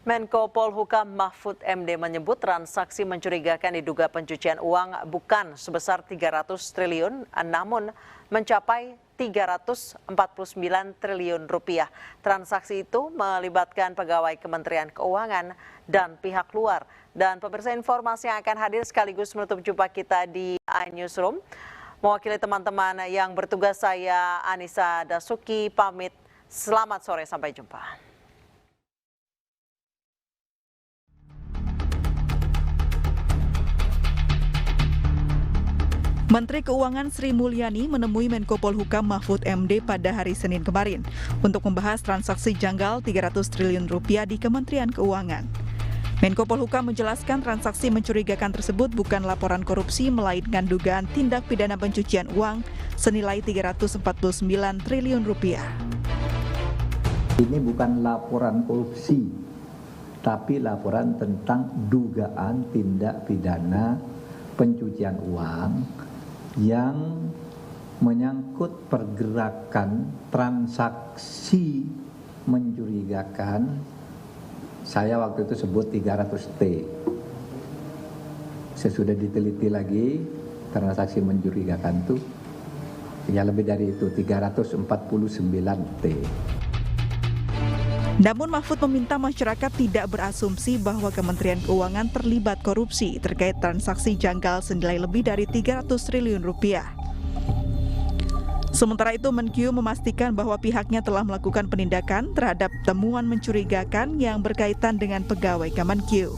Menko Polhukam Mahfud MD menyebut transaksi mencurigakan diduga pencucian uang bukan sebesar 300 triliun, namun mencapai 349 triliun rupiah. Transaksi itu melibatkan pegawai Kementerian Keuangan dan pihak luar. Dan pemirsa, informasi yang akan hadir sekaligus menutup jumpa kita di iNewsroom. Mewakili teman-teman yang bertugas, saya Anissa Dasuki pamit. Selamat sore, sampai jumpa. Menteri Keuangan Sri Mulyani menemui Menko Polhukam Mahfud MD pada hari Senin kemarin untuk membahas transaksi janggal 300 triliun rupiah di Kementerian Keuangan. Menko Polhukam menjelaskan transaksi mencurigakan tersebut bukan laporan korupsi melainkan dugaan tindak pidana pencucian uang senilai 349 triliun rupiah. Ini bukan laporan korupsi, tapi laporan tentang dugaan tindak pidana pencucian uang yang menyangkut pergerakan transaksi mencurigakan. Saya waktu itu sebut 300T. Sesudah diteliti lagi, transaksi mencurigakan itu ya lebih dari itu, 349T. Namun Mahfud meminta masyarakat tidak berasumsi bahwa Kementerian Keuangan terlibat korupsi terkait transaksi janggal senilai lebih dari 300 triliun rupiah. Sementara itu, Menkyu memastikan bahwa pihaknya telah melakukan penindakan terhadap temuan mencurigakan yang berkaitan dengan pegawai Kemenkyu.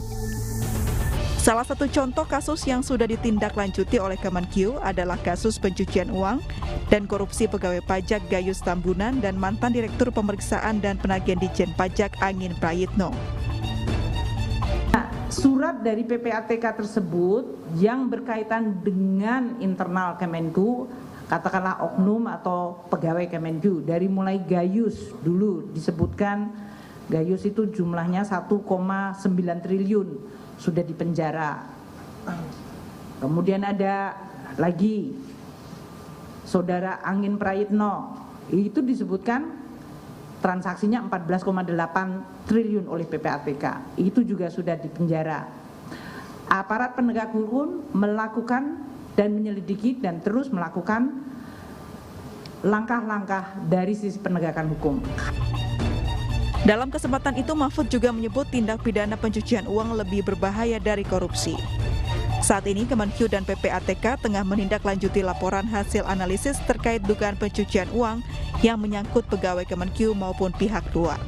Salah satu contoh kasus yang sudah ditindaklanjuti oleh Kemenkyu adalah kasus pencucian uang dan korupsi pegawai pajak Gayus Tambunan dan mantan Direktur Pemeriksaan dan Penagihan Ditjen Pajak Angin Prayitno. Surat dari PPATK tersebut yang berkaitan dengan internal Kemenku, katakanlah oknum atau pegawai Kemenkyu, dari mulai Gayus dulu disebutkan, Gayus itu jumlahnya 1,9 triliun. Sudah dipenjara. Kemudian ada lagi saudara Angin Prayitno, itu disebutkan transaksinya 14,8 triliun oleh PPATK, itu juga sudah dipenjara. Aparat penegak hukum melakukan dan menyelidiki dan terus melakukan langkah-langkah dari sisi penegakan hukum. Dalam kesempatan itu, Mahfud juga menyebut tindak pidana pencucian uang lebih berbahaya dari korupsi. Saat ini, Kemenkyu dan PPATK tengah menindaklanjuti laporan hasil analisis terkait dugaan pencucian uang yang menyangkut pegawai Kemenkyu maupun pihak luar.